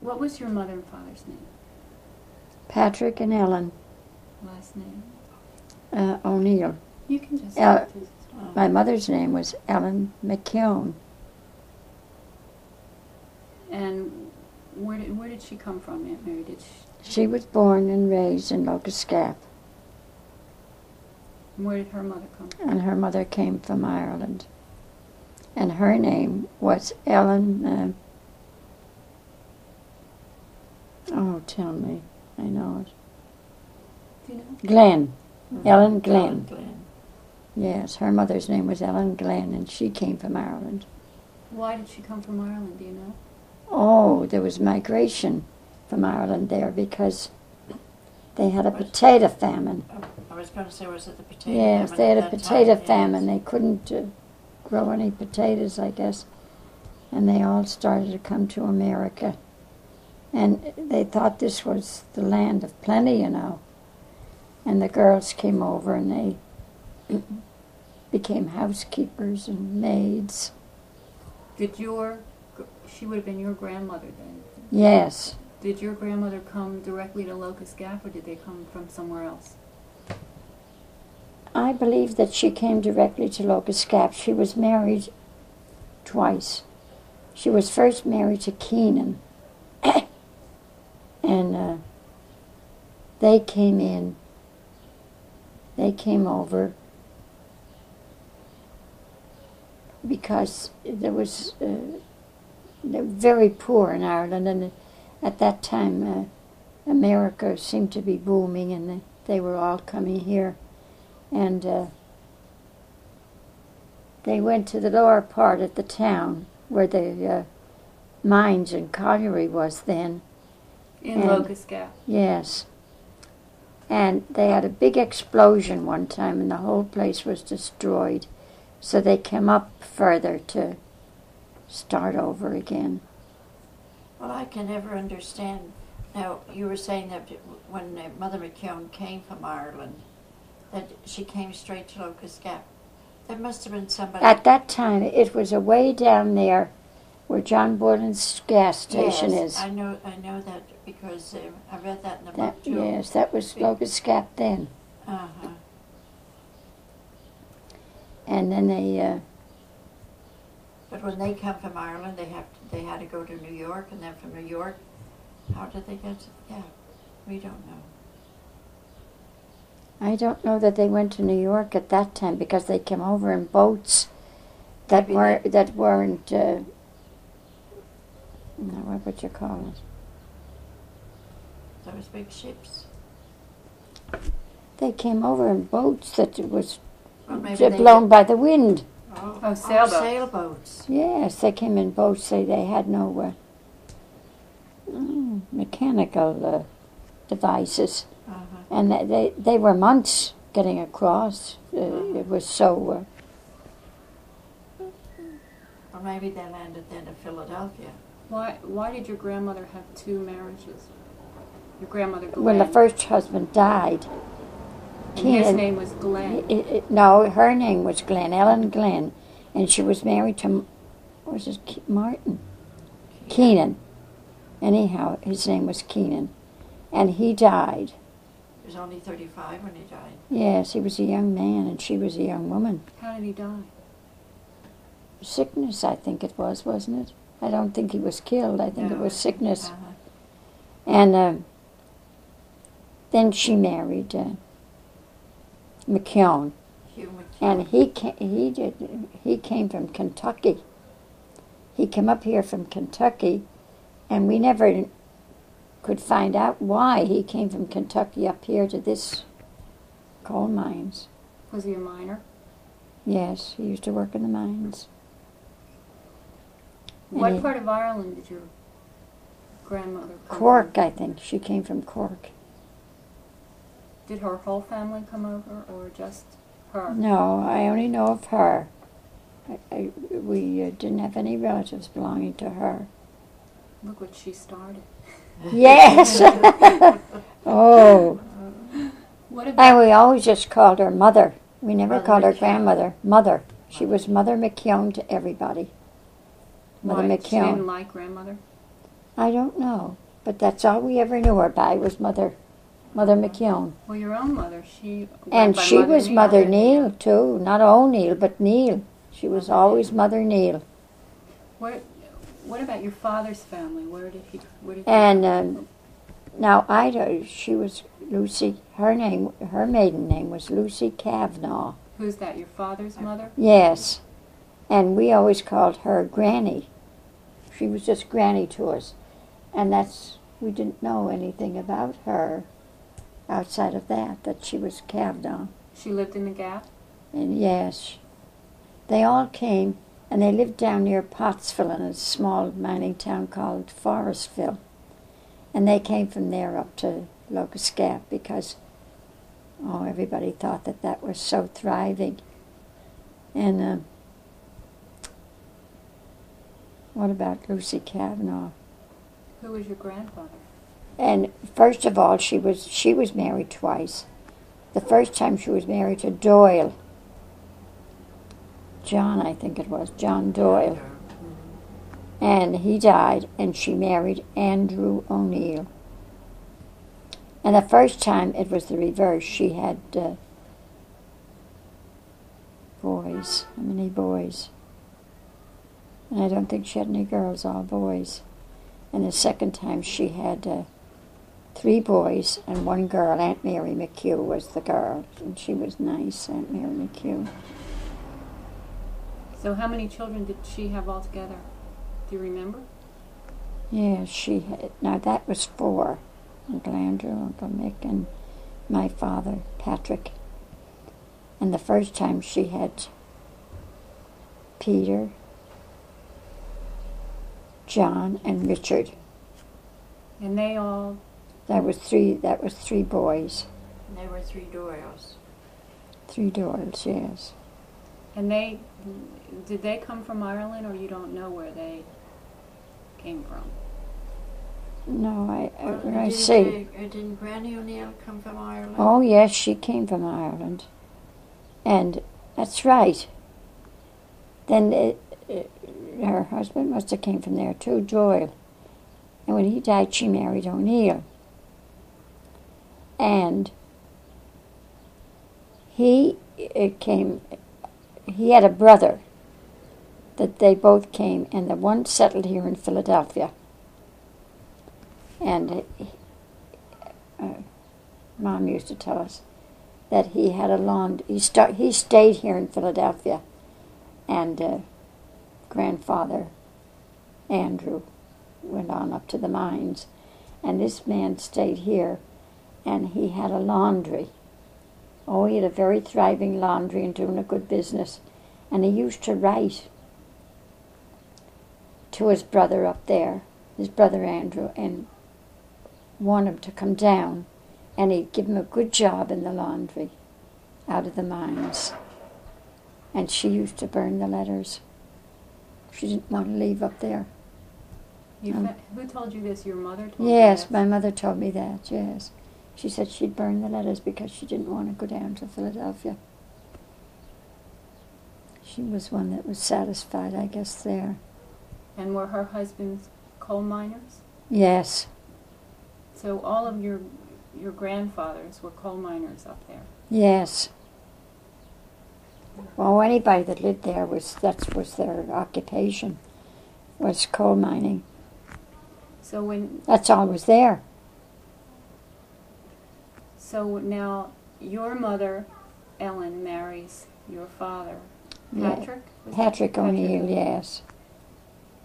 What was your mother and father's name? Patrick and Ellen Last name? O'Neill. You can just... My mother's name was Ellen McKeown. And where did she come from, Aunt Mary? She was born and raised in Locust Gap. Where did her mother come from? And her mother came from Ireland. And her name was Ellen... oh, tell me. I know it. Do you know? Glenn. Ellen Glenn. Ellen Glenn. Yes, her mother's name was Ellen Glenn, and she came from Ireland. Why did she come from Ireland, do you know? Oh, there was migration from Ireland there because they had a potato famine. I was going to say, was it the potato Yes, famine they had at a that potato time? famine. Yes. They couldn't grow any potatoes, I guess, and they all started to come to America. And they thought this was the land of plenty, you know. And the girls came over and they became housekeepers and maids. She would have been your grandmother then? Yes. Did your grandmother come directly to Locust Gap, or did they come from somewhere else? I believe that she came directly to Locust Gap. She was married twice. She was first married to Keenan. And they came over because they were very poor in Ireland, and at that time America seemed to be booming, and they were all coming here. And they went to the lower part of the town where the mines and colliery was then. In Locust Gap? Yes. And they had a big explosion one time, and the whole place was destroyed. So they came up further to start over again. Well, I can never understand. Now, you were saying that when Mother McKeown came from Ireland, that she came straight to Locust Gap. There must have been somebody... At that time, it was away down there where John Borden's gas station is. I know that because I read that in the book too. Yes, that was Locust Gap then. Uh-huh. And then they... But when they come from Ireland, they had to go to New York, and then from New York, how did they get to... Yeah, we don't know. I don't know that they went to New York at that time because they came over in boats that weren't... what would you call it? Those big ships. They came over in boats that was Well, blown by the wind. Oh, sailboats. Sailboats. Yes, they came in boats. They had no mechanical devices. Uh-huh. And they were months getting across. It was so... Or maybe they landed then in Philadelphia. Why did your grandmother have two marriages? Your grandmother Glenn. When the first husband died... And his name was Glenn. No, her name was Glenn, Ellen Glenn. And she was married to... What was his... Martin? Keenan. Anyhow, his name was Keenan. And he died. He was only 35 when he died. Yes, he was a young man and she was a young woman. How did he die? Sickness, I think it was, wasn't it? I don't think he was killed. I think it was sickness. Uh-huh. And then she married McKeown. Hugh McKeown. And he came from Kentucky. He came up here from Kentucky, and we never could find out why he came from Kentucky up here to this coal mines. Was he a miner? Yes, he used to work in the mines. What part of Ireland did your grandmother come Cork, from? I think. She came from Cork. Did her whole family come over, or just her? No, I only know of her. We didn't have any relatives belonging to her. Look what she started. Yes! Oh. What about... And we always just called her Mother. We never Mother called her McKeown. grandmother. Mother. She was Mother McKeown to everybody. Mother Why? McKeown. She didn't like grandmother? I don't know, but that's all we ever knew her by was Mother McKeown. Well, your own mother, she went And by she was Mother Neil. Neil, too. Not O'Neill, but Neil. She was always Mother Neil. What about your father's family? Where did he? And now Ida, she was Lucy. Her maiden name was Lucy Kavanagh. Who's that? Your father's mother? Yes, and we always called her Granny. She was just Granny to us, and we didn't know anything about her outside of that she was Kavanagh. She lived in the Gap? And yes, they all came, and they lived down near Pottsville in a small mining town called Forestville. And they came from there up to Locust Gap because, everybody thought that was so thriving. And what about Lucy Kavanagh? Who was your grandfather? And first of all, she was married twice. The first time she was married to Doyle. John, I think it was, John Doyle. And he died, and she married Andrew O'Neill. And the first time it was the reverse. She had boys. How many boys? And I don't think she had any girls, all boys. And the second time she had 3 boys and 1 girl. Aunt Mary McHugh was the girl, and she was nice, Aunt Mary McHugh. So how many children did she have altogether? Do you remember? Yeah, she had. Now that was 4. Uncle Andrew, Uncle Mick, and my father, Patrick. And the first time she had Peter, John, and Richard. And they all... That was 3 boys. And there were 3 Doyles. 3 Doyles, yes. And did they come from Ireland, or you don't know where they came from? No, I Didn't see. Didn't Granny O'Neill come from Ireland? Oh, yes, she came from Ireland. And that's right. Then her husband must have came from there too, Doyle. And when he died, she married O'Neill. And he had a brother that they both came, and the one settled here in Philadelphia. And Mom used to tell us that he had a he stayed here in Philadelphia, and grandfather Andrew went on up to the mines, and this man stayed here, and he had a laundry. Oh, he had a very thriving laundry and doing a good business, and he used to write to his brother up there, his brother Andrew, and want him to come down, and he'd give him a good job in the laundry out of the mines. And she used to burn the letters. She didn't want to leave up there. Who told you this? Your mother told you Yes, this? my mother told me that, yes. She said she'd burn the letters because she didn't want to go down to Philadelphia. She was one that was satisfied, I guess, there. And were her husbands coal miners? Yes. So all of your grandfathers were coal miners up there? Yes. Well, anybody that lived there was their occupation, was coal mining. So that's all was there. So now your mother, Ellen, marries your father, Patrick? Yeah. Patrick O'Neill, yes.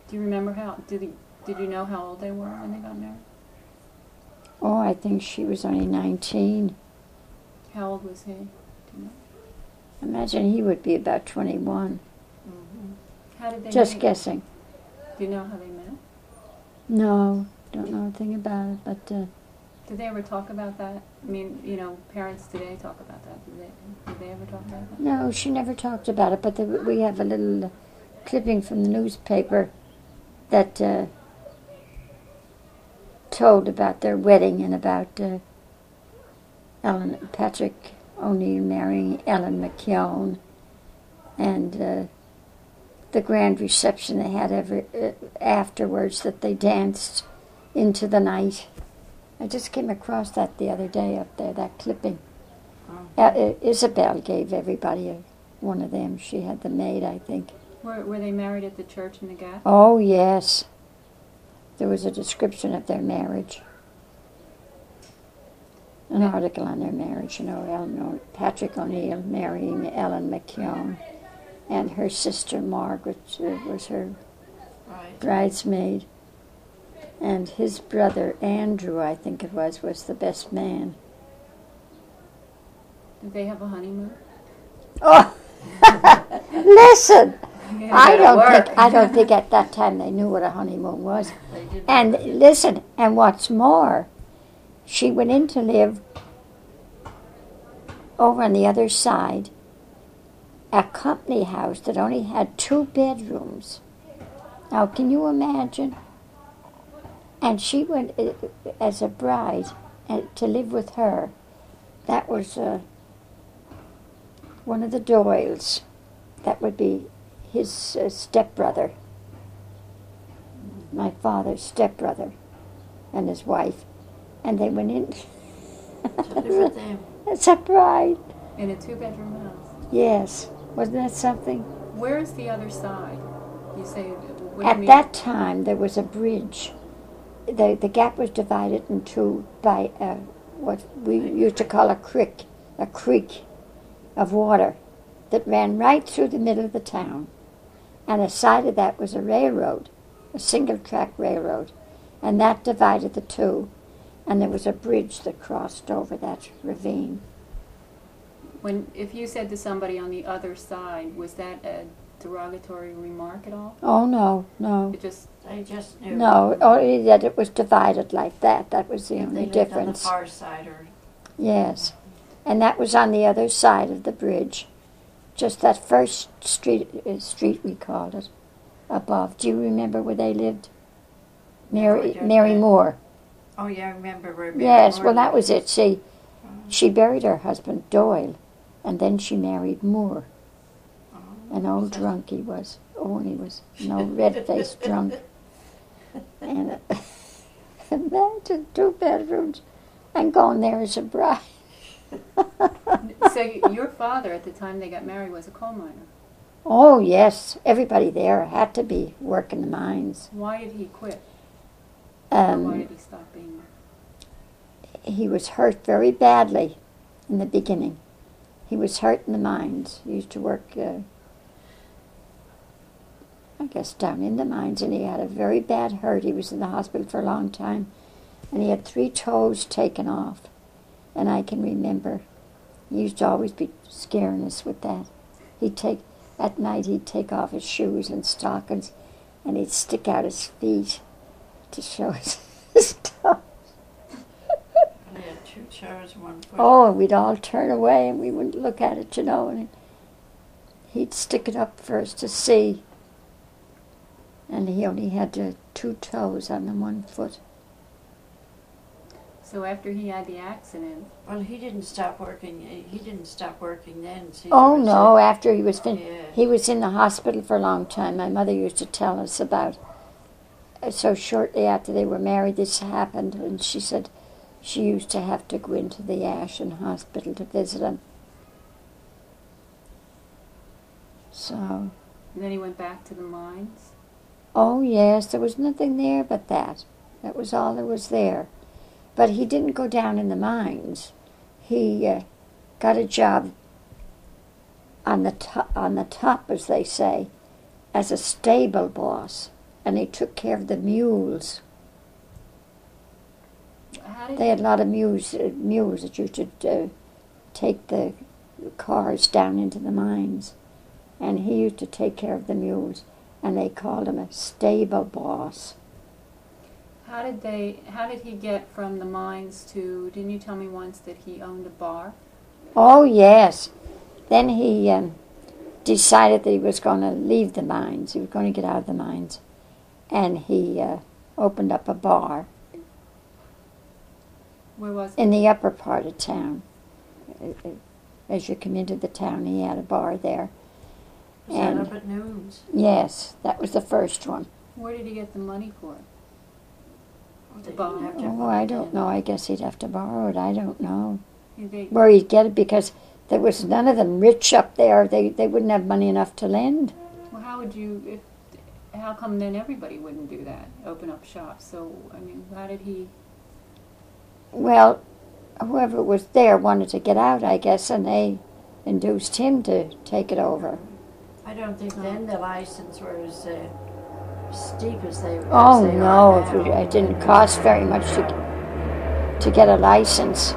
Do you remember did you know how old they were when they got married? Oh, I think she was only 19. How old was he? Do you know? Imagine he would be about 21. Mm-hmm. How did they Just meet? guessing. Do you know how they met? No, don't know a thing about it, but... Did they ever talk about that? I mean, parents today talk about that. Did they ever talk about that? No, she never talked about it, but we have a little clipping from the newspaper that told about their wedding and about Patrick O'Neill marrying Ellen McKeown, and the grand reception they had afterwards, that they danced into the night. I just came across that the other day up there, that clipping. Isabel gave everybody one of them. She had them made, I think. Were they married at the church in the Gap? Oh, yes. There was a description of their marriage. An article on their marriage, Patrick O'Neill marrying Ellen McKeown, and her sister Margaret was her bridesmaid, and his brother Andrew, I think it was the best man. Did they have a honeymoon? Oh, listen! Yeah, I don't think at that time they knew what a honeymoon was. And listen, and what's more, she went in to live over on the other side, a company house that only had 2 bedrooms. Now, can you imagine? And she went as a bride to live with her. That was one of the Doyles. That would be his stepbrother, my father's stepbrother, and his wife. And they went in To live with them. as a bride. In a 2-bedroom house? Yes. Wasn't that something? Where is the other side? You say... what do you At mean? that time, there was a bridge. The Gap was divided in two by what we used to call a creek of water that ran right through the middle of the town. And aside of that was a railroad, a single-track railroad, and that divided the two. And there was a bridge that crossed over that ravine. If you said to somebody on the other side, was that a derogatory remark at all? Oh, no. It just... They just knew. No, only that it was divided like that. That was the only They lived on the difference. far side, or Yes. And that was on the other side of the bridge. Just that first street we called it, above. Do you remember where they lived? Mary Moore. oh yeah, I remember where. Mary Yes, Moore well that lived. was it. She buried her husband Doyle, and then she married Moore. An old drunk he was. Oh, and he was an old red-faced drunk. And imagine 2 bedrooms and going there as a bride. So your father, at the time they got married, was a coal miner. Oh, yes. Everybody there had to be working the mines. Why did he quit? Or why did he stop being there? He was hurt very badly in the beginning. He was hurt in the mines. He used to work, I guess, down in the mines, and he had a very bad hurt. He was in the hospital for a long time, and he had 3 toes taken off. And I can remember, he used to always be scaring us with that. At night he'd take off his shoes and stockings, and he'd stick out his feet to show us his toes. They had 2 toes, 1 foot. Oh, and we'd all turn away and we wouldn't look at it, and he'd stick it up first to see. And he only had 2 toes on the 1 foot. So after he had the accident... Well, he didn't stop working. He didn't stop working then. See, Oh, there was no, a- after he was finished. Yeah. He was in the hospital for a long time. My mother used to tell us about. So shortly after they were married, this happened, and she said she used to have to go into the Ashen Hospital to visit him. So, And then he went back to the mines? oh yes, there was nothing there but that. That was all there was there. But he didn't go down in the mines. He got a job on the top, as they say, as a stable boss, and he took care of the mules. How did They had a lot of mules that used to take the cars down into the mines, and he used to take care of the mules, and they called him a stable boss. How did he get from the mines to... Didn't you tell me once that he owned a bar? Oh yes. Then he decided that he was going to leave the mines. He was going to get out of the mines, and he opened up a bar Where was it? in the upper part of town. As you come into the town, he had a bar there. Was that And up at Noon's? yes, that was the first one. Where did he get the money for it? They borrow. didn't have to Oh, put I it don't in. know. I guess he'd have to borrow it. I don't know They, where he'd get it because there was none of them rich up there. They wouldn't have money enough to lend. well, how would you? How come then everybody wouldn't do that? Open up shops. So I mean, how did he? Well, whoever was there wanted to get out, I guess, and they induced him to take it over. I don't think then the license were as steep as they, Oh as they no, are now. it didn't cost very much to get a license.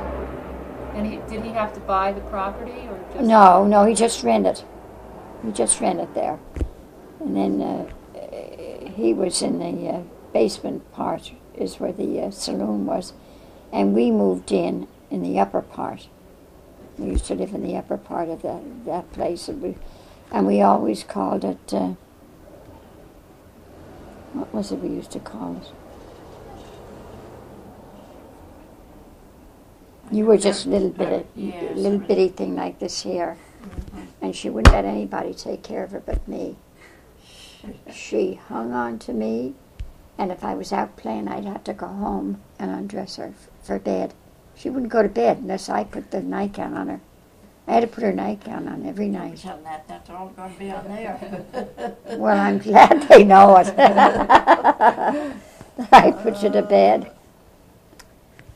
And did he have to buy the property or just? No, he just rented. He just rented there, and then he was in the basement part, is where the saloon was, and we moved in the upper part. We used to live in the upper part of that place, and we always called it. What was it we used to call it? You were just a little bitty thing like this here, and she wouldn't let anybody take care of her but me. She hung on to me, and if I was out playing, I'd have to go home and undress her for bed. She wouldn't go to bed unless I put the nightgown on her. I had to put her nightgown on every night. Tell them that's all going to be on there. Well, I'm glad they know it. I put you to bed.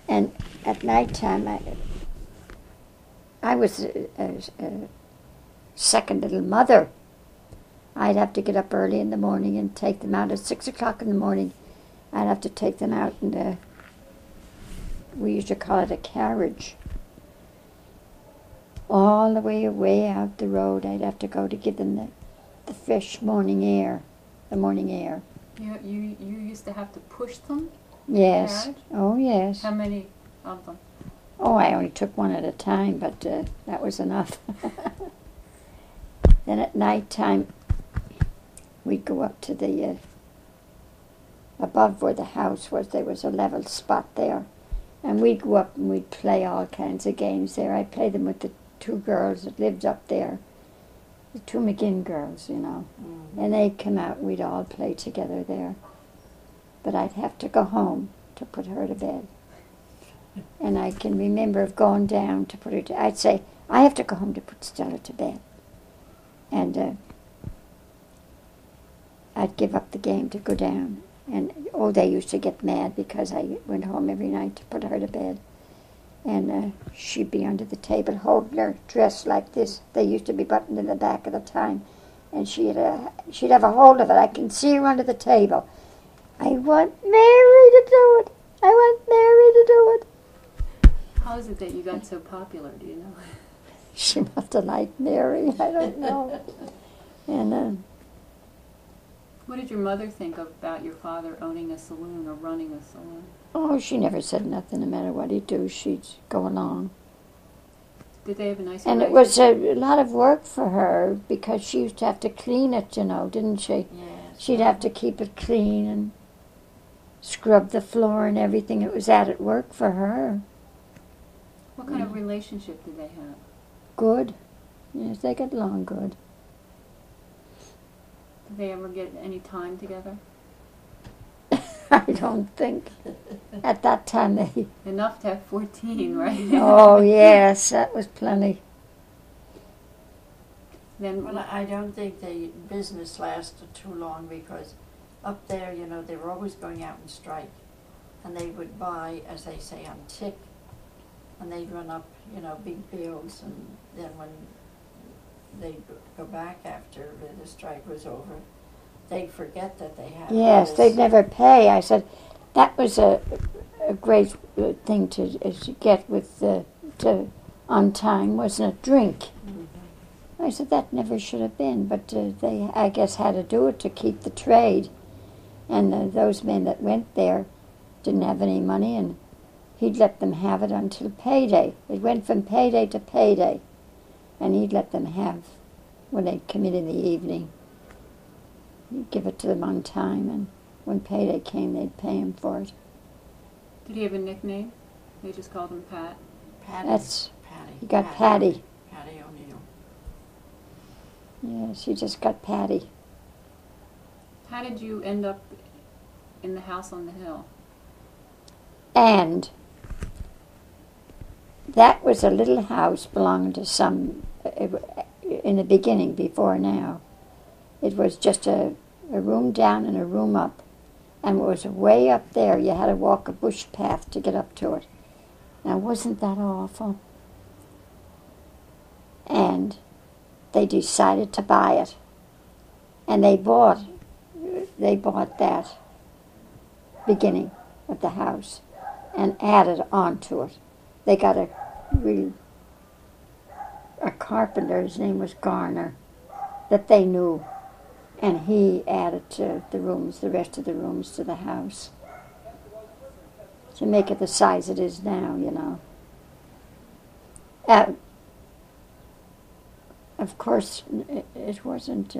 And at night time, I was a second little mother. I'd have to get up early in the morning and take them out at 6 o'clock in the morning. I'd have to take them out, and we used to call it a carriage. All the way out the road, I'd have to go to give them the fresh morning air, the morning air. You used to have to push them? Yes. Carriage? Oh, yes. How many of them? Oh, I only took one at a time, but that was enough. Then at night time, we'd go up to the, above where the house was, there was a level spot there. And we'd go up and we'd play all kinds of games there. I'd play them with the two girls that lived up there, the two McGinn girls, you know. Mm-hmm. And they'd come out and we'd all play together there. But I'd have to go home to put her to bed. And I can remember of going down to put her to, I'd say, I have to go home to put Stella to bed. And I'd give up the game to go down. And, oh, they used to get mad because I went home every night to put her to bed. And she'd be under the table holding her dress like this. They used to be buttoned in the back of the time. And she'd have a hold of it. I can see her under the table. I want Mary to do it. I want Mary to do it. How is it that you got so popular, do you know? She must have liked Mary. I don't know. And What did your mother think about your father owning a saloon or running a saloon? oh, she never said nothing. No matter what he'd do, she'd go along. Did they have a nice And it was a lot of work for her because she used to have to clean it, you know, didn't she? Yes. She'd have to keep it clean and scrub the floor and everything. It was added work for her. What kind of relationship did they have? Good. Yes, they got along good. Did they ever get any time together? I don't think. At that time they... Enough to have 14, right? Oh, yes, that was plenty. Then Well, I don't think the business lasted too long because up there, you know, they were always going out and strike. And they would buy, as they say, on tick. And they'd run up, you know, big bills. And then when they'd go back after the strike was over, they'd forget that they had Yes, this. they'd never pay. I said, that was a great thing to get with on time, wasn't it? Drink. Mm-hmm. I said, that never should have been, but they, I guess, had to do it to keep the trade. And those men that went there didn't have any money, and he'd let them have it until payday. It went from payday to payday, and he'd let them have, when they'd come in the evening, he'd give it to them on time, and when payday came, they'd pay him for it. did he have a nickname? They just called him Pat. Patty. That's, Patty. he got Patty. Patty O'Neill. Yes, he just got Patty. How did you end up in the house on the hill? And that was a little house belonging to some, in the beginning, before now. It was just a room down and a room up. And it was way up there. You had to walk a bush path to get up to it. Now, wasn't that awful? And they decided to buy it. And they bought that beginning of the house and added onto it. They got a carpenter, his name was Garner, that they knew, and he added to the rest of the rooms to the house to make it the size it is now, you know. Of course, it wasn't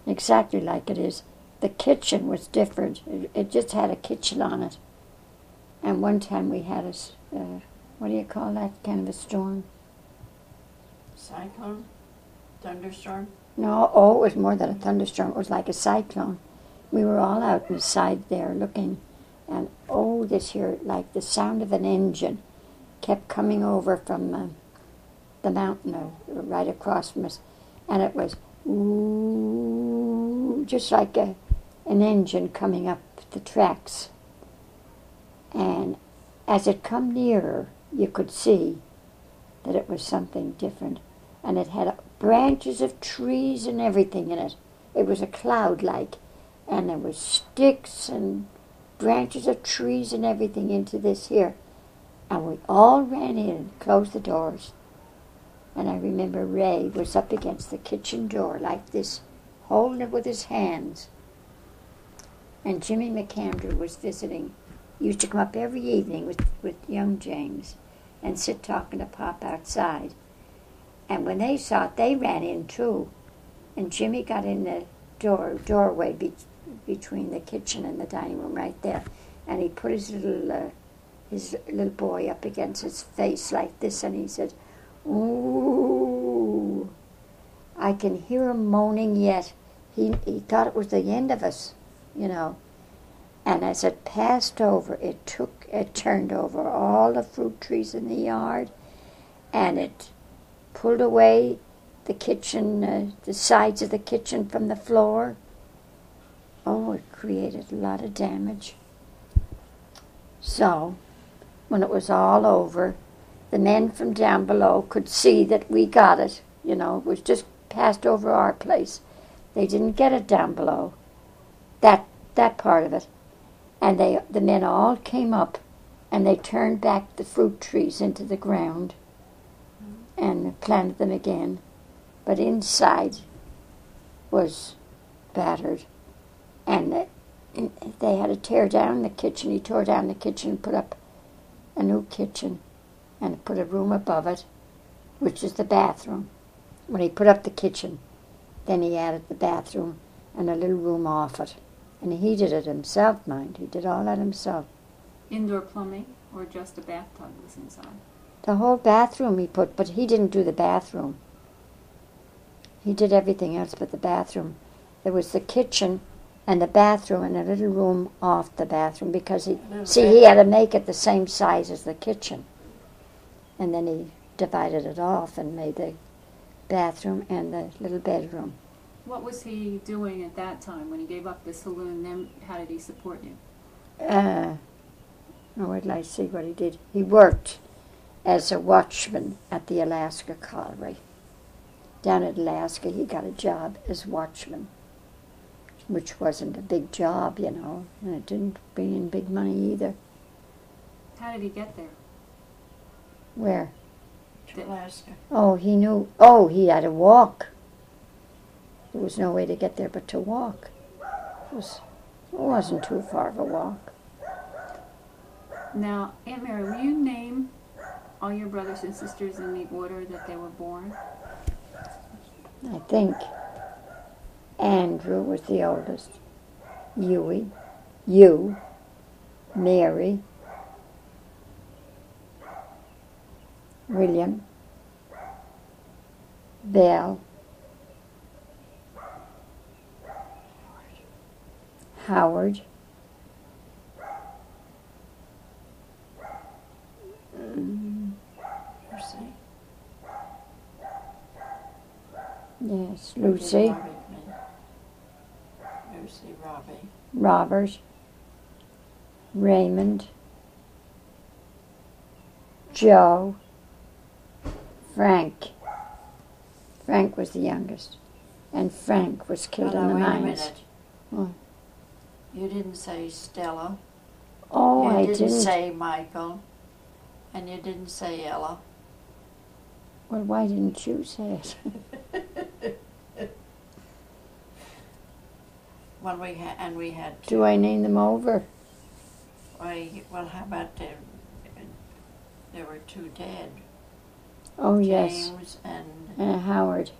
exactly like it is. The kitchen was different. It just had a kitchen on it. And one time we had what do you call that kind of a storm? Cyclone? Thunderstorm? No, it was more than a thunderstorm. It was like a cyclone. We were all out inside there looking, and like the sound of an engine kept coming over from the mountain right across from us, and it was ooh, just like an engine coming up the tracks. And as it come nearer, you could see that it was something different, and it had branches of trees and everything in it. It was a cloud-like, and there was sticks and branches of trees and everything into this here. And we all ran in and closed the doors. And I remember Ray was up against the kitchen door like this, holding it with his hands. And Jimmy McAndrew was visiting. He used to come up every evening with young James and sit talking to Pop outside. And when they saw it, they ran in too. And Jimmy got in the doorway between the kitchen and the dining room right there. And he put his little boy up against his face like this, and he said, "Ooh." I can hear him moaning yet. He thought it was the end of us, you know. And as it passed over, it turned over all the fruit trees in the yard, and it pulled away the kitchen, the sides of the kitchen from the floor. Oh, it created a lot of damage. So, when it was all over, the men from down below could see that we got it. You know, it was just passed over our place. They didn't get it down below, that part of it. And the men all came up, and they turned back the fruit trees into the ground and planted them again. But inside was battered. And they had to tear down the kitchen. He tore down the kitchen and put up a new kitchen and put a room above it, which is the bathroom. When he put up the kitchen, then he added the bathroom and a little room off it. And he did it himself, mind. He did all that himself. Indoor plumbing, or just a bathtub was inside? The whole bathroom he put, but he didn't do the bathroom. He did everything else but the bathroom. There was the kitchen and the bathroom and a little room off the bathroom because he had to make it the same size as the kitchen. And then he divided it off and made the bathroom and the little bedroom. What was he doing at that time when he gave up the saloon? Then how did he support you? Wait till I see what he did. He worked as a watchman at the Alaska Colliery. Down at Alaska, he got a job as watchman, which wasn't a big job, you know, and it didn't bring in big money either. How did he get there? Where? To Alaska. Oh, he knew. Oh, he had to walk. There was no way to get there but to walk. It wasn't too far of a walk. Now, Aunt Mary, will you name all your brothers and sisters in the order that they were born? I think Andrew was the oldest. You, Mary, William, Belle, Howard, Yes, Who did Lucy, Robbie mean? Lucy, Robbie. Robert, Raymond, Joe, Frank. Frank was the youngest. And Frank was killed in the wait mines. a minute. What? You didn't say Stella. Oh, You I didn't didn't. say Michael. And you didn't say Ella. Well, why didn't you say it? When we had two. Do I name them over? Well, how about there were two dead. Oh, yes. James and Howard.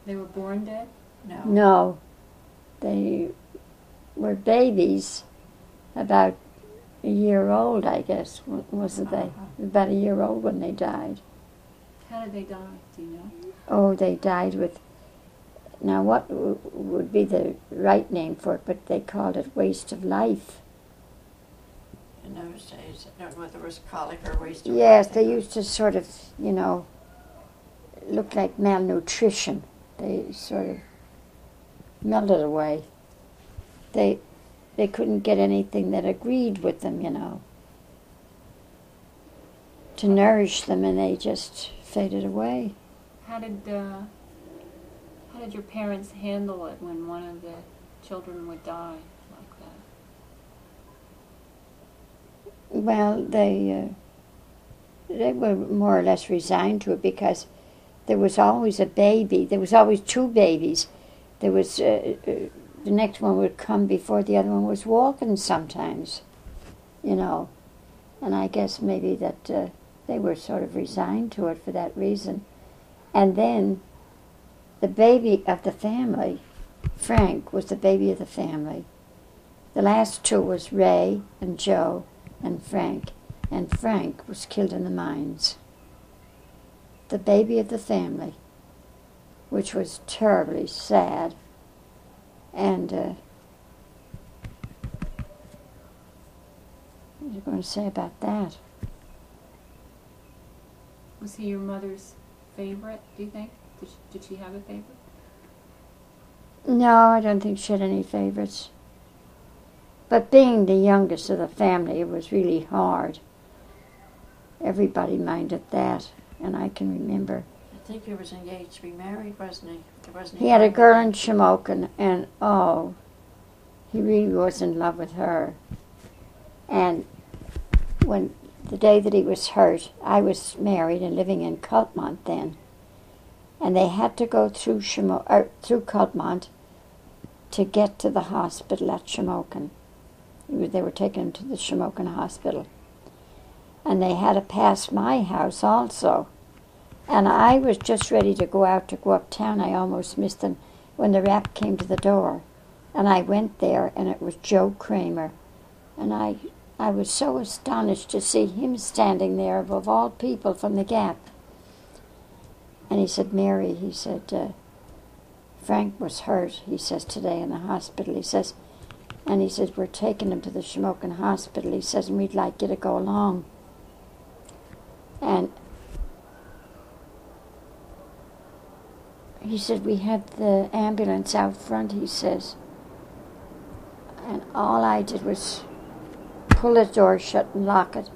They were born dead? no. No, they were babies, about a year old, I guess, wasn't they? Uh-huh. About a year old when they died. How did they die? Do you know? Oh, they died with, now what would be the right name for it, but they called it waste of life. In those days, I don't know whether it was colic or waste of Yes, life. they used to sort of, look like malnutrition. They sort of melted away. They couldn't get anything that agreed with them, to nourish them, and they just faded away. How did your parents handle it when one of the children would die like that? Well, they were more or less resigned to it because there was always a baby. There was always two babies. There was the next one would come before the other one was walking sometimes, And I guess maybe that they were sort of resigned to it for that reason. And then the baby of the family, Frank, was the baby of the family. The last two was Ray and Joe and Frank. And Frank was killed in the mines. The baby of the family, which was terribly sad. And what was I going to say about that? Was he your mother's favorite, do you think? Did she have a favorite? No, I don't think she had any favorites. But being the youngest of the family, it was really hard. Everybody minded that, and I can remember. I think he was engaged to be married, wasn't he? He had a girl in Shamokin, and he really was in love with her. And when the day that he was hurt, I was married and living in Cultmont then, and they had to go through through Cultmont to get to the hospital at Shamokin. They were taken him to the Shamokin hospital, and they had to pass my house also. And I was just ready to go uptown. I almost missed them when the rap came to the door. And I went there, and it was Joe Kramer. And I was so astonished to see him standing there, of all people, from the Gap. And he said, Mary, he said, Frank was hurt, he says, today in the hospital. He says, we're taking him to the Shamokin hospital. He says, and we'd like you to go along. And he said, we had the ambulance out front, he says. And all I did was pull the door shut and lock it,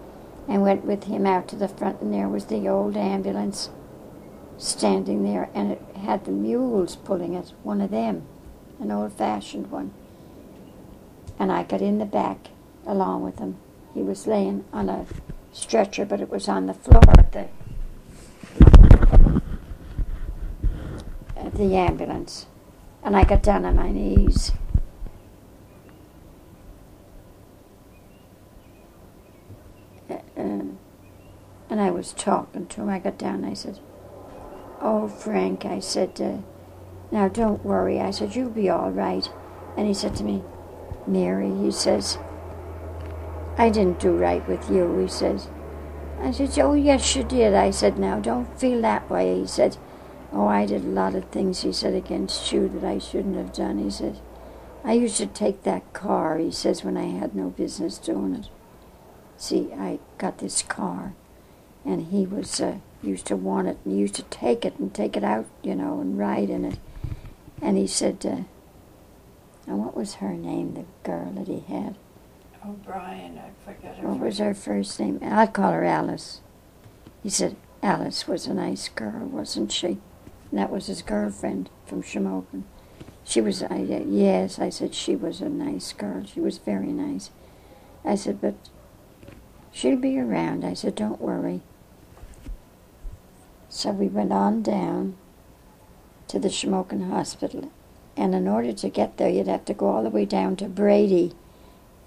and went with him out to the front, and there was the old ambulance standing there, and it had the mules pulling it, one of them, an old-fashioned one. And I got in the back along with him. He was laying on a stretcher, but it was on the floor at the ambulance. And I got down on my knees. And I was talking to him. I got down and I said, oh, Frank, I said, now don't worry. I said, you'll be all right. And he said to me, Mary, he says, I didn't do right with you, he says. I said, oh, yes, you did. I said, now, don't feel that way. He said, oh, I did a lot of things, he said, against you that I shouldn't have done. He said, I used to take that car, he says, when I had no business doing it. See, I got this car. and he was used to want it, and he used to take it out, and ride in it. And he said, and what was her name, the girl that he had? O'Brien, I forget her. What was her first name? I'll call her Alice. He said Alice was a nice girl, wasn't she? And that was his girlfriend from Shamokin. She was, yes, I said, she was a nice girl. She was very nice. I said, but she'll be around. I said, don't worry. So we went on down to the Shamokin Hospital. And in order to get there, you'd have to go all the way down to Brady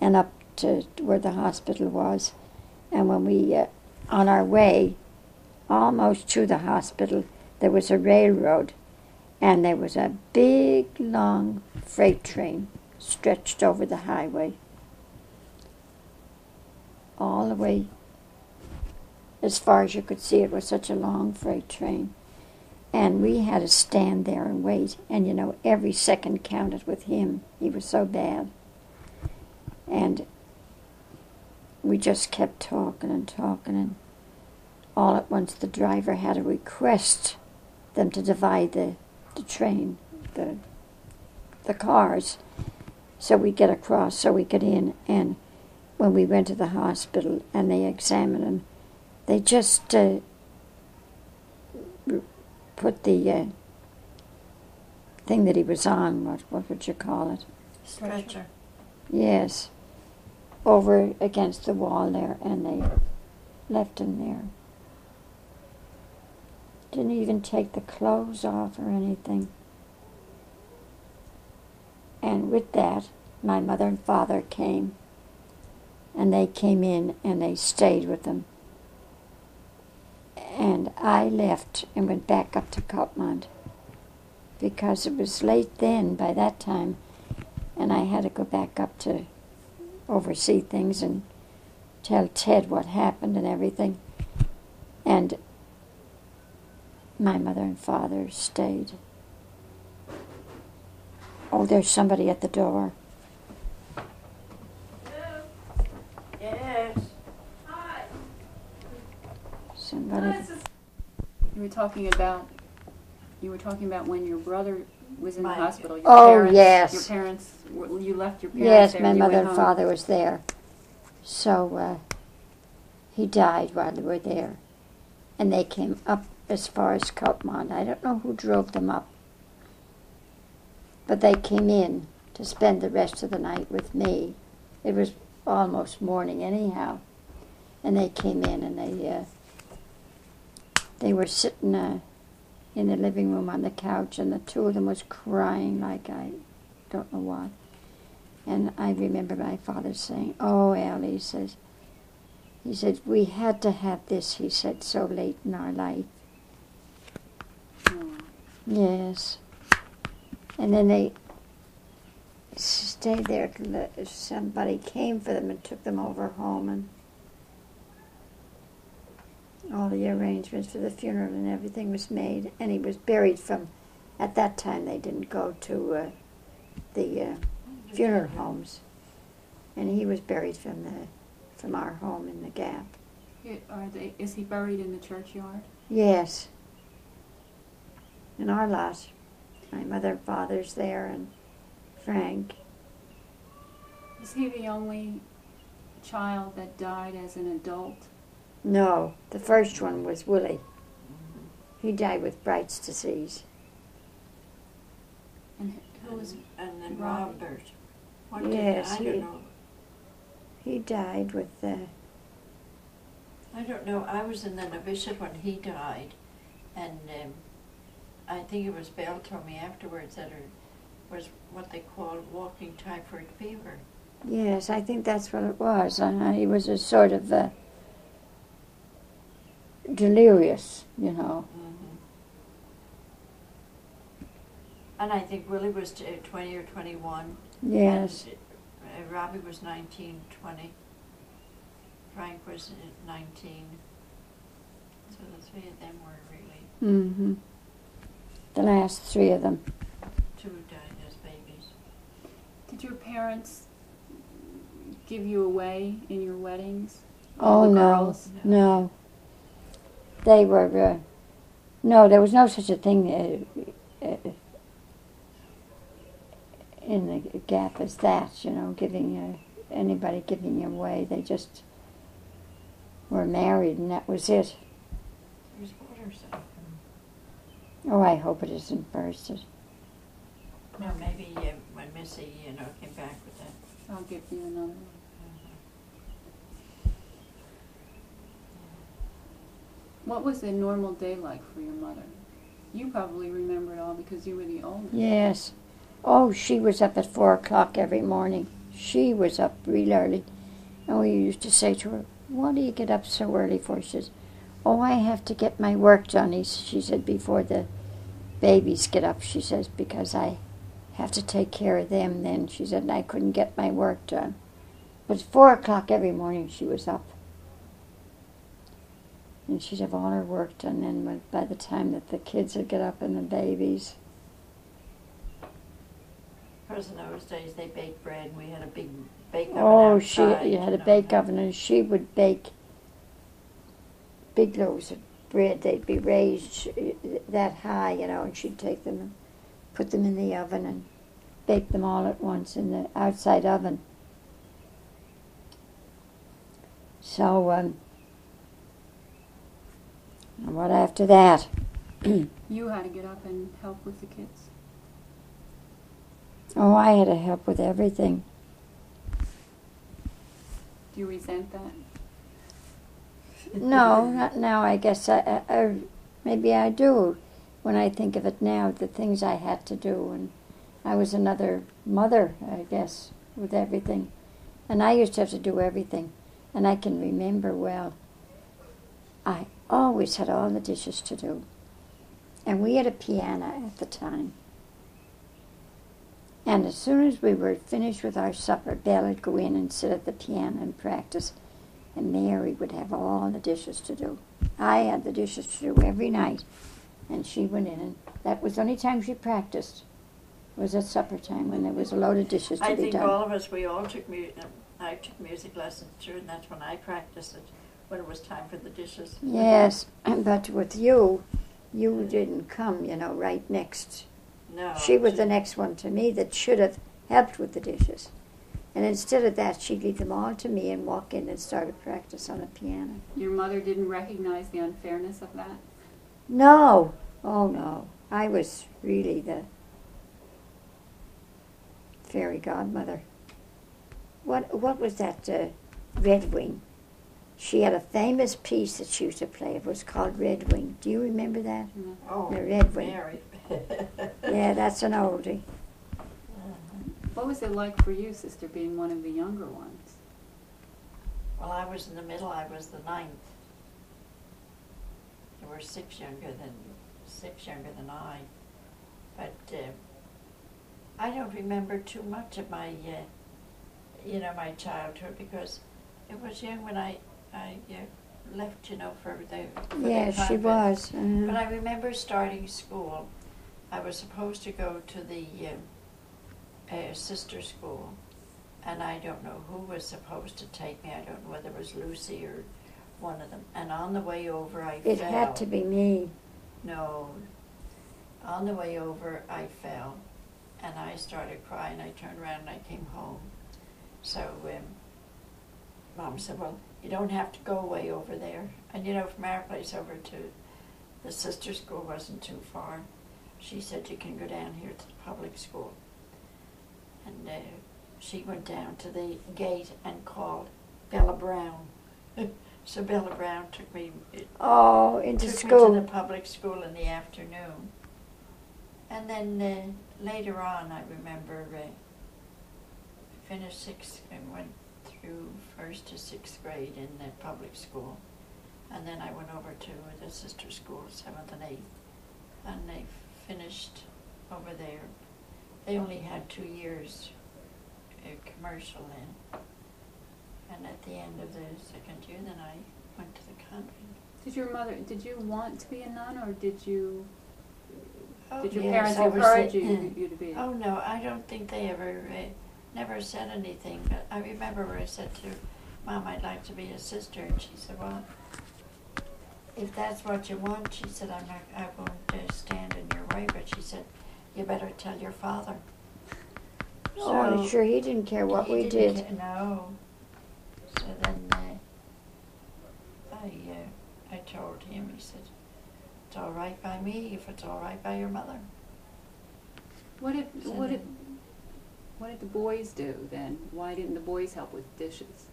and up to where the hospital was. And when we, on our way, almost to the hospital, there was a railroad. And there was a big, long freight train stretched over the highway. All the way as far as you could see. It was such a long freight train. And we had to stand there and wait. And, every second counted with him. He was so bad. And we just kept talking. And all at once the driver had to request them to divide the train, the cars, so we get across, so we get in. And when we went to the hospital and they examined him, they just put the thing that he was on, what would you call it? Stretcher. Yes, over against the wall there, and they left him there. Didn't even take the clothes off or anything. And with that, my mother and father came, and they came in and they stayed with them. And I left and went back up to Copmont because it was late then by that time, and I had to go back up to oversee things and tell Ted what happened and everything. And my mother and father stayed. Oh, there's somebody at the door. Hello? Yes. Hi. Somebody. You were talking about when your brother was in the hospital. Your Oh, parents, yes. Your parents, you left your parents Yes, there my and you mother went and home. father was there. So he died while they were there. And they came up as far as Copmont. I don't know who drove them up. But they came in to spend the rest of the night with me. It was almost morning anyhow. And they came in and they were sitting in the living room on the couch, and the two of them was crying like I don't know what. And I remember my father saying, "Oh, Al," he said, "we had to have this," he said, "so late in our life." Oh. Yes. And then they stayed there till somebody came for them and took them over home, and all the arrangements for the funeral and everything was made. And he was buried from, at that time they didn't go to the funeral homes, and he was buried from our home in the Gap. Is he buried in the churchyard? Yes. In our lot. My mother and father's there, and Frank. Is he the only child that died as an adult? No, the first one was Willie. He died with Bright's disease. And who was And then Robert? Robert. Yes, I don't know. He died with I don't know. I was in the novitiate when he died, and I think it was Belle told me afterwards that it was what they called walking typhoid fever. yes, I think that's what it was. He was a sort of delirious, Mm-hmm. And I think Willie was 20 or 21. Yes. And Robbie was 19, 20. Frank was 19. So the three of them were really, Mm-hmm. The last three of them. two died as babies. Did your parents give you away in your weddings? Oh, The no. girls? No. they were, no, there was no such a thing in the gap as that, you know, giving anybody giving you away. They just were married and that was it. There's water, so. Oh, I hope it isn't bursted. No, maybe when Missy, came back with that. I'll give you another one. What was a normal day like for your mother? You probably remember it all because you were the oldest. Yes. Oh, she was up at 4 o'clock every morning. She was up real early. And we used to say to her, "What do you get up so early for?" She says, "Oh, I have to get my work done," she said, "before the babies get up," she says, "because I have to take care of them then." She said, and I couldn't get my work done. But 4 o'clock every morning she was up. And she'd have all her work done then by the time that the kids would get up and the babies. Because in those days they baked bread and we had a big bake oven Oh, outside. you had a bake oven and she would bake big loaves of bread. They'd be raised that high, and she'd take them and put them in the oven and bake them all at once in the outside oven. So, and what after that? You had to get up and help with the kids. Oh, I had to help with everything. Do you resent that? No, not now. I guess maybe I do. When I think of it now, the things I had to do, and I was another mother, I guess, with everything. And I used to have to do everything. And I can remember well, I always had all the dishes to do. And we had a piano at the time. And as soon as we were finished with our supper, Belle would go in and sit at the piano and practice. And Mary would have all the dishes to do. I had the dishes to do every night. And she went in, and that was the only time she practiced. It was at supper time when there was a load of dishes to be done. I think all of us, we all took I took music lessons too, and that's when I practiced it, when it was time for the dishes. Yes, but with you didn't come, right next. No. She was the next one to me that should have helped with the dishes. And instead of that, she'd leave them all to me and walk in and start a practice on the piano. Your mother didn't recognize the unfairness of that? No. Oh, no. I was really the fairy godmother. What was that Red Wing? She had a famous piece that she used to play. It was called Red Wing. Do you remember that? Mm-hmm. Oh, The Red Wing. Mary. Yeah, that's an oldie. What was it like for you, sister, being one of the younger ones? Well, I was in the middle. I was the 9th. There were six younger than I. But I don't remember too much of my, my childhood because it was young when I left, for the Yes, she convent. was. But I remember starting school. I was supposed to go to the sister school, and I don't know who was supposed to take me. I don't know whether it was Lucy or one of them. And on the way over, I fell. It had to be me. No. On the way over, I fell, and I started crying. I turned around and I came home. So Mom said, "Well, you don't have to go way over there." And from our place over to the sister school wasn't too far. She said, "You can go down here to the public school." And she went down to the gate and called Bella Brown. So Bella Brown took me Into took school. me to the public school in the afternoon. And then later on, I remember finished 6th and went through 1st to 6th grade in the public school. And then I went over to the sister school, 7th and 8th. And they finished over there. They only had 2 years commercial then. And at the end of the 2nd year, then I went to the convent. Did you want to be a nun, or did your Yes, parents I was encourage the- you to be? Oh no, I don't think they never said anything. But I remember where I said to Mom, "I'd like to be a sister," and she said, "Well, if that's what you want, she said, I won't stand in your way, but she said, you better tell your father. Oh, I'm sure he didn't care what he we didn't did. No. So then I told him, he said, it's all right by me if it's all right by your mother. What did So what did then- what did the boys do then? Why didn't the boys help with dishes?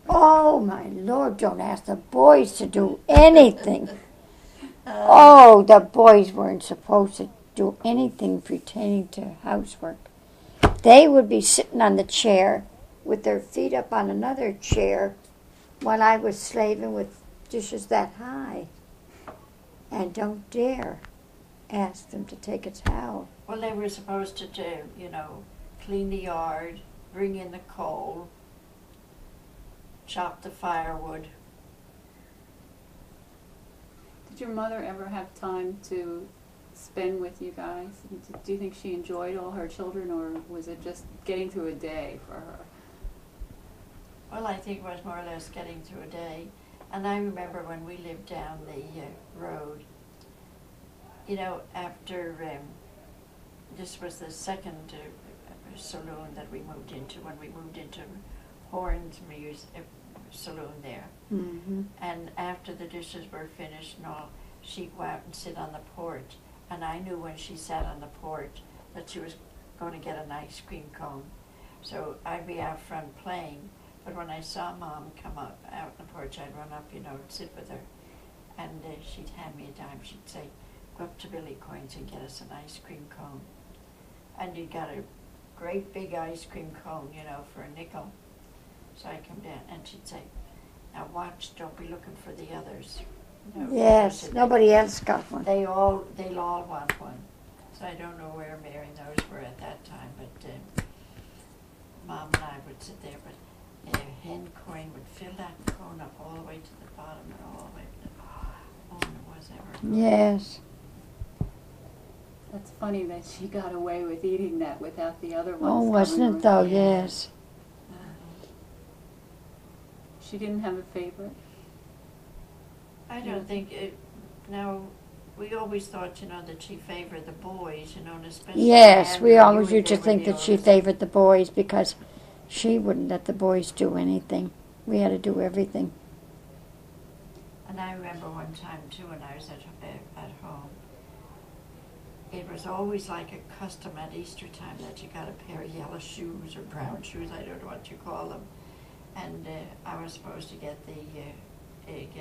Oh, my Lord, don't ask the boys to do anything. Oh, the boys weren't supposed to do anything pertaining to housework. They would be sitting on the chair with their feet up on another chair while I was slaving with dishes that high. And don't dare ask them to take a towel. Well, they were supposed to do, clean the yard, bring in the coal, chop the firewood. Did your mother ever have time to spend with you guys? Do you think she enjoyed all her children, or was it just getting through a day for her? Well, I think it was more or less getting through a day. And I remember when we lived down the road, after this was the second saloon that we moved into, when we moved into Horn's saloon there. Mm-hmm. And after the dishes were finished and all, she'd go out and sit on the porch. And I knew when she sat on the porch that she was going to get an ice cream cone. So I'd be out front playing. But when I saw Mom come out on the porch, I'd run up, and sit with her. And she'd hand me a dime. She'd say, go up to Billy Coins and get us an ice cream cone. And you got a great big ice cream cone, for a nickel. So I come down and she'd say, now watch, don't be looking for the others. Yes, nobody else got one. They'll all want one. So I don't know where Mary and those were at that time, but Mom and I would sit there, but hen coin would fill that cone up all the way to the bottom and all the way to the bottom. It was ever. Yes. That's funny that she got away with eating that without the other ones. Oh, coming wasn't it though? around. Yes. She didn't have a favorite? I don't think it. Now, we always thought, that she favored the boys, and especially. Yes, Andrew, we you always were used to there think with the that she oldest. favored the boys because she wouldn't let the boys do anything. We had to do everything. And I remember one time too, when I was at home. It was always like a custom at Easter time that you got a pair of yellow shoes or brown shoes, I don't know what you call them. And I was supposed to get get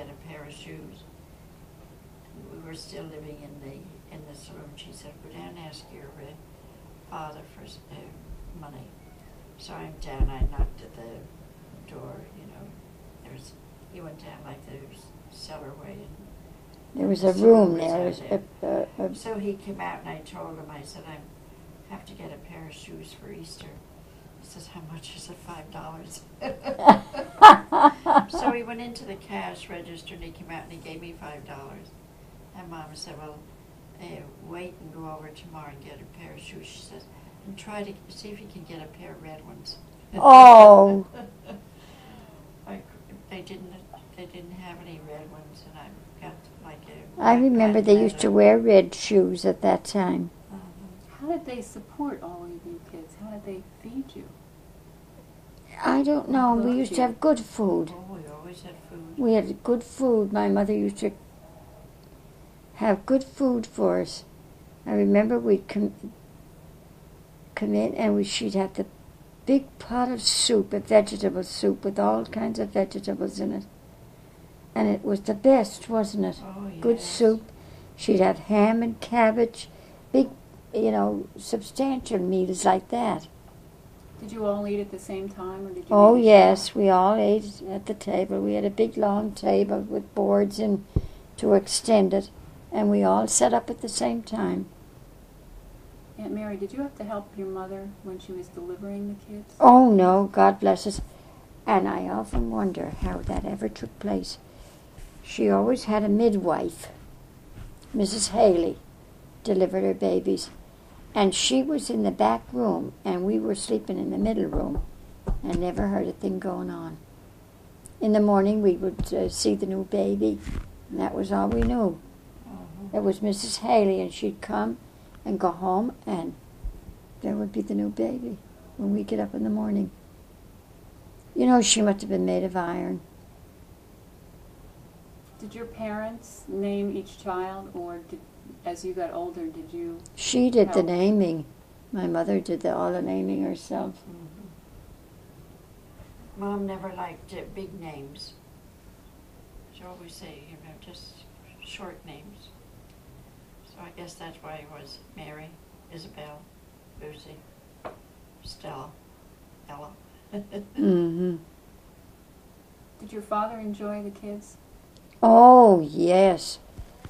a pair of shoes. And we were still living in the saloon. She said, go down and ask your father for money. So I'm down, I knocked at the door, he went down like the cellar way. There was a So room it was there. out So he came out and I told him, I said, I have to get a pair of shoes for Easter. He says, how much is it? $5. So he went into the cash register and he came out and he gave me $5. And Mom said, well, wait and go over tomorrow and get a pair of shoes. She says, and try to see if you can get a pair of red ones. Oh. They didn't have any red ones, and I got like a. I remember they used to wear red shoes at that time. How did they support all of you kids? How did they feed you? I don't know. We used to have good food. Oh, we always had food. We had good food. My mother used to have good food for us. I remember we'd come in and she'd have the big pot of soup, a vegetable soup with all kinds of vegetables in it. And it was the best, wasn't it? Oh, yes. Good soup. She'd have ham and cabbage, big, substantial meals like that. Did you all eat at the same time, or did you? Oh, eat each yes, we all ate at the table. We had a big long table with boards in to extend it, and we all sat up at the same time. Aunt Mary, did you have to help your mother when she was delivering the kids? Oh, no, God bless us. And I often wonder how that ever took place. She always had a midwife, Mrs. Haley, delivered her babies. And she was in the back room, and we were sleeping in the middle room, and never heard a thing going on. In the morning, we would see the new baby, And that was all we knew. It was Mrs. Haley, and she'd come and go home, and there would be the new baby when we get up in the morning. You know, she must have been made of iron. Did your parents name each child, or as you got older, did you? She did the help? naming. My mother did all the naming herself. Mom never liked big names. She always say, just short names. So I guess that's why it was Mary, Isabel, Lucy, Stella, Ella. Mm-hmm. Did your father enjoy the kids? Oh, yes.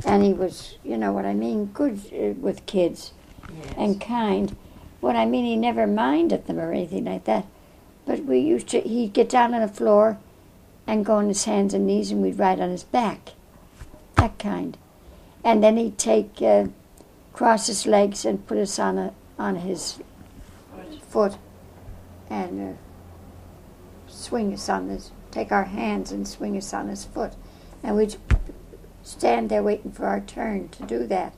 And he was, you know what I mean, good with kids. Yes. And kind. What I mean, he never minded them or anything like that. But he'd get down on the floor and go on his hands and knees, and we'd ride on his back. That kind. And then he'd cross his legs and put us on his foot and swing us on take our hands and swing us on his foot. And we'd stand there waiting for our turn to do that.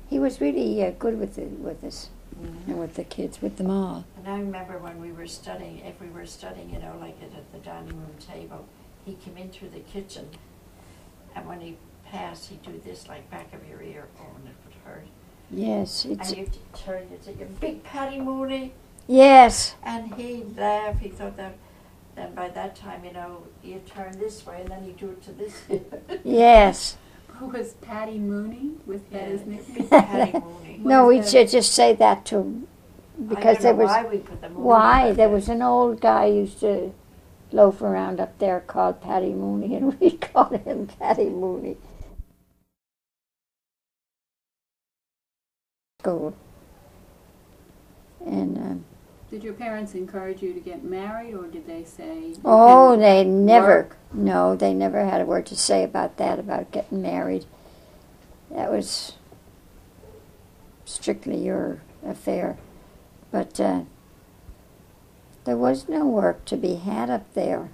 He was really good with us. Mm-hmm. And with the kids, with them all. And I remember when we were studying, if we were studying, like at the dining room table, he'd come in through the kitchen, and when he passed, he'd do this, like back of your ear, and it would hurt. Yes, And you'd turn, you'd say, "You big Patty Mooney," yes. and he'd laugh. He thought that, then by that time, you turn this way, and then you do it to this hip. Yes. Who was Patty Mooney? Was that his nickname? Big Patty Mooney. No, What we is should just say that to him because I there don't know was why we put the Mooney. why but there was an old guy who used to loaf around up there called Paddy Mooney, and we called him Paddy Mooney. School. And Did your parents encourage you to get married, or did they say? you oh, can they never. work? No, they never had a word to say about that, about getting married. That was strictly your affair. But there was no work to be had up there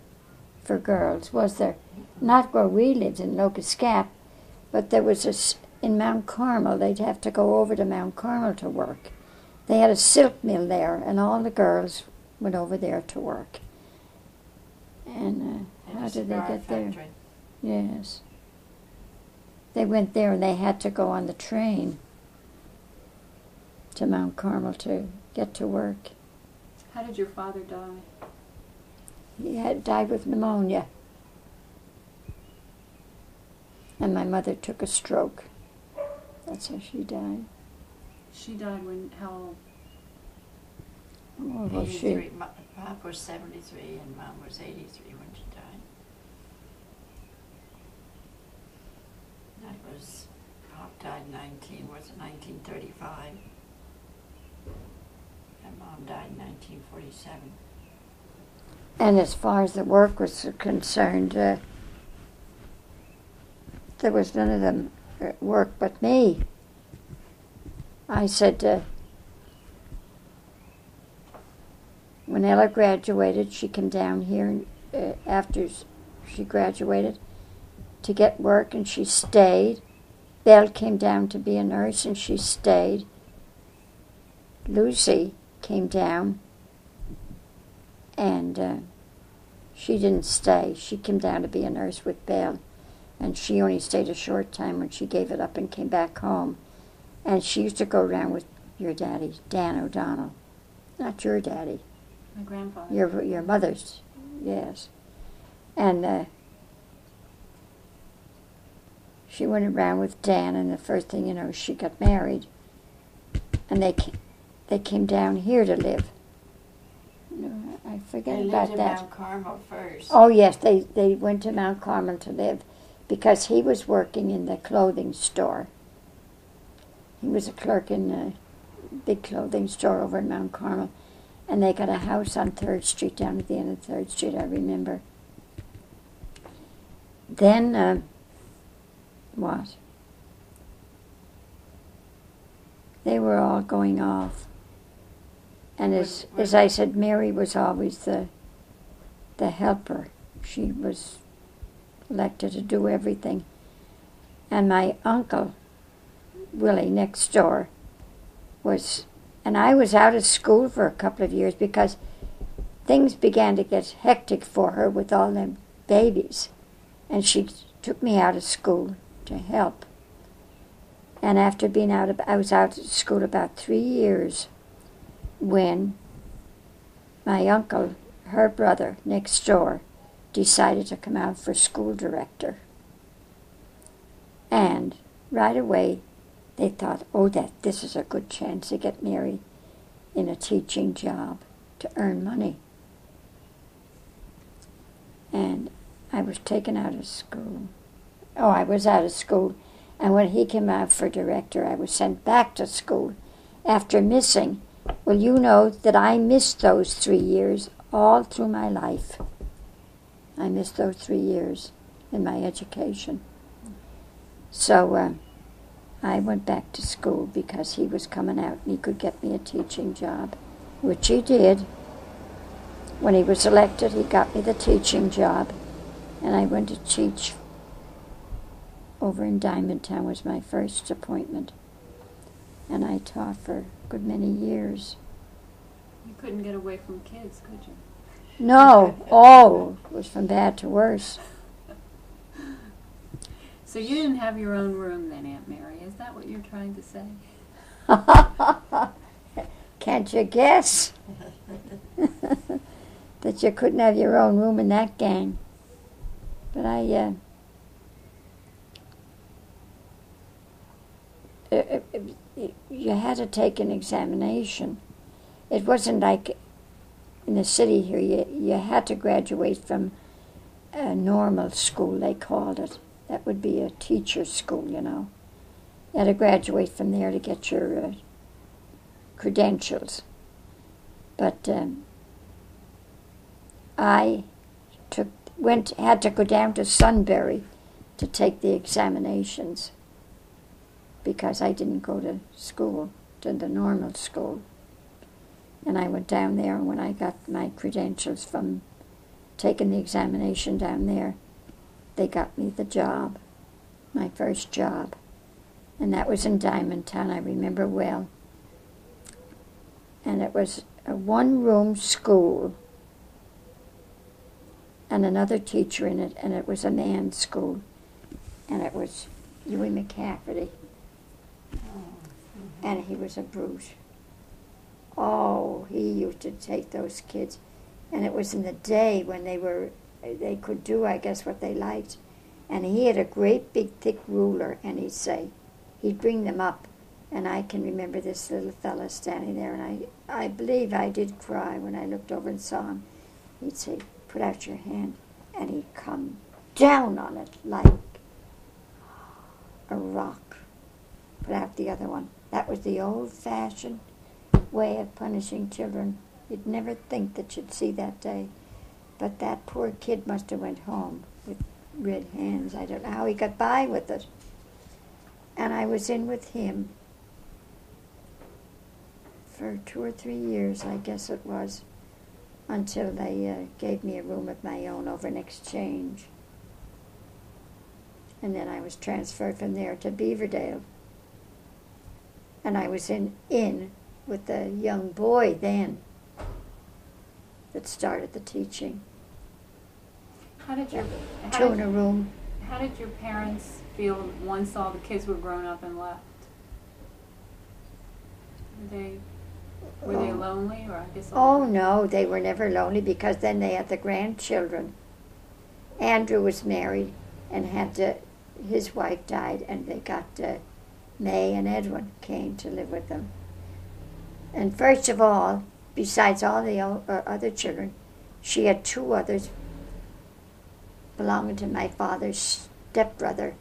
for girls, was there? Not where we lived in Locust Gap, but there was in Mount Carmel. They'd have to go over to Mount Carmel to work. They had a silk mill there, and all the girls went over there to work. And how did they get there? Factory. Yes. They went there, and they had to go on the train to Mount Carmel to get to work. How did your father die? He had died with pneumonia. And my mother took a stroke. That's how she died. She died when, how old? How old was she? 83. Pop was 73 and Mom was 83 when she died. That was, Pop died 1935. And Mom died in 1947. And as far as the work was concerned, there was none of them work but me. I said, when Ella graduated, she came down here after she graduated to get work, and she stayed. Belle came down to be a nurse, and she stayed. Lucy came down, and she didn't stay. She came down to be a nurse with Belle, and she only stayed a short time when she gave it up and came back home. And she used to go around with your daddy, Dan O'Donnell. Not your daddy. My grandfather. Your mother's, yes. And she went around with Dan, and the first thing you know, she got married. And they came down here to live. No, I forget They about lived in that. Mount Carmel first. Oh yes, they went to Mount Carmel to live because he was working in the clothing store. He was a clerk in a big clothing store over in Mount Carmel. And they got a house on 3rd Street, down at the end of 3rd Street, I remember. Then, what? They were all going off. And as I said, Mary was always the helper. She was elected to do everything. And my uncle, Willie, next door, and I was out of school for a couple of years because things began to get hectic for her with all them babies. And she took me out of school to help. And after I was out of school about 3 years when my uncle, her brother next door, decided to come out for school director. And right away they thought, oh, this is a good chance to get married in a teaching job to earn money. And I was taken out of school. Oh, I was out of school. And when he came out for director, I was sent back to school after missing. Well, you know that I missed those 3 years all through my life. I missed those 3 years in my education. So I went back to school because he was coming out and he could get me a teaching job, which he did. When he was elected, he got me the teaching job, and I went to teach over in Diamond Town. Was my first appointment, and I taught for a good many years. You couldn't get away from kids, could you? No. Oh, it was from bad to worse. So you didn't have your own room then, Aunt Mary. Is that what you're trying to say? Can't you guess? That you couldn't have your own room in that gang. But you had to take an examination. It wasn't like in the city here. You had to graduate from a normal school, they called it. That would be a teacher's school, you know. You had to graduate from there to get your credentials. But I had to go down to Sunbury to take the examinations because I didn't go to school, to the normal school. And I went down there, and when I got my credentials from taking the examination down there, they got me the job, my first job. And that was in Diamond Town, I remember well. And it was a one-room school and another teacher in it, and it was a man's school. And it was Huey McCafferty. And he was a brute. Oh, he used to take those kids. And it was in the day when they could do, I guess, what they liked. And he had a great big thick ruler, and he'd bring them up. And I can remember this little fella standing there, and I believe I did cry when I looked over and saw him. He'd say, put out your hand, and he'd come down on it like a rock. Put out the other one. That was the old-fashioned way of punishing children. You'd never think that you'd see that day. But that poor kid must have went home with red hands. I don't know how he got by with it. And I was in with him for 2 or 3 years, I guess it was, until they gave me a room of my own over an exchange. And then I was transferred from there to Beaverdale. And I was in with the young boy then that started the teaching. How did your Two in a room. How did your parents feel once all the kids were grown up and left? Were they lonely, or I guess? Oh no, they were never lonely because then they had the grandchildren. Andrew was married and his wife died, and they got May and Edwin came to live with them. And first of all, besides all the other children, she had 2 others belonging to my father's stepbrother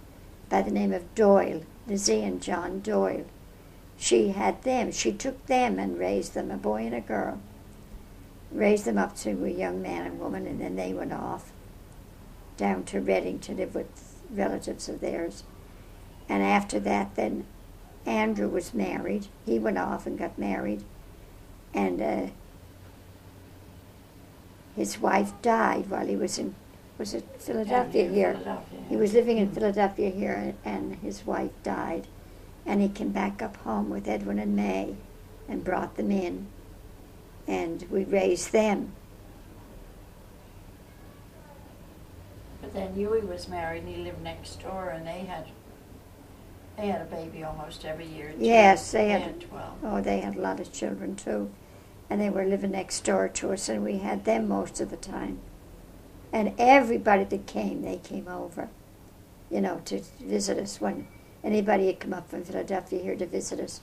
by the name of Doyle, Lizzie and John Doyle. She had them. She took them and raised them, a boy and a girl. Raised them up to a young man and woman, and then they went off down to Reading to live with relatives of theirs. And after that, then Andrew was married. He went off and got married. And his wife died while he was in was it Philadelphia here? Philadelphia. He was living in Philadelphia here, and his wife died. And he came back up home with Edwin and May and brought them in. And we raised them. But then Huey was married and he lived next door, and they had a baby almost every year. Too. Yes, they had 12. Oh, they had a lot of children too. And they were living next door to us, and we had them most of the time. And everybody that came, they came over, to visit us. When anybody had come up from Philadelphia here to visit us,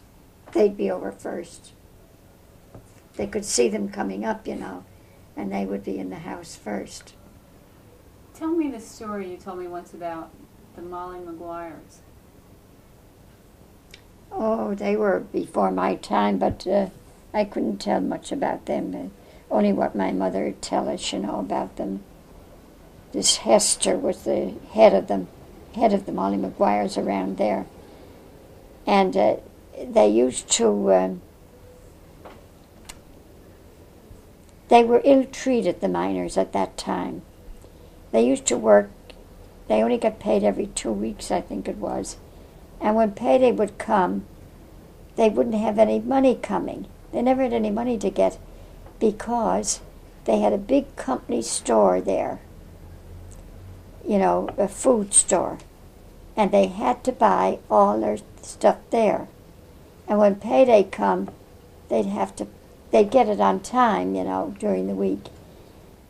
they'd be over first. They could see them coming up, and they would be in the house first. Tell me the story you told me once about the Molly Maguires. Oh, they were before my time, but I couldn't tell much about them. Only what my mother would tell us, about them. This Hester was the head of the Molly Maguires around there. And they used to, they were ill-treated, the miners, at that time. They used to work, they only got paid every 2 weeks, I think it was. And when payday would come, they wouldn't have any money coming. They never had any money to get because they had a big company store there, a food store. And they had to buy all their stuff there. And when payday come, they'd get it on time, during the week,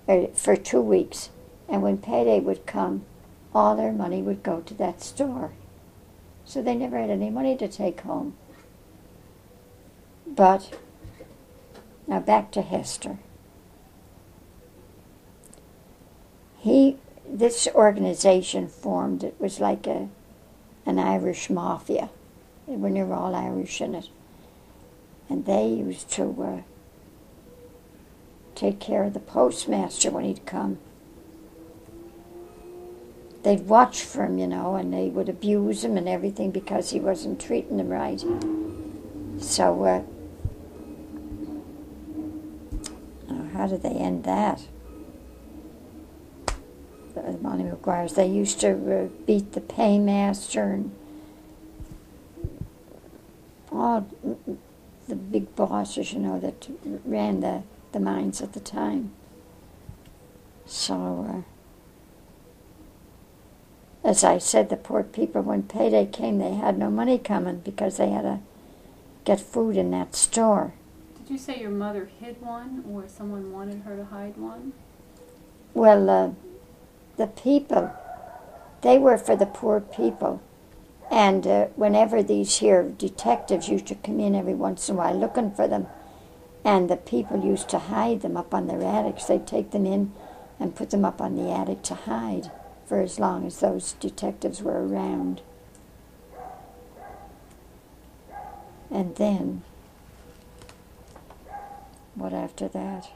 for 2 weeks. And when payday would come, all their money would go to that store. So they never had any money to take home. But, now back to Hester. This organization formed, it was like an Irish mafia. They were near all Irish in it. And they used to take care of the postmaster when he'd come. They'd watch for him, and they would abuse him and everything because he wasn't treating them right. So, how did they end that? The Molly Maguires, they used to beat the paymaster and all the big bosses, that ran the mines at the time. So, as I said, the poor people, when payday came, they had no money coming because they had to get food in that store. Did you say your mother hid one, or someone wanted her to hide one? Well, the people, they were for the poor people. And whenever these here detectives used to come in every once in a while looking for them, and the people used to hide them up on their attics, they'd take them in and put them up on the attic to hide for as long as those detectives were around. And then, what after that?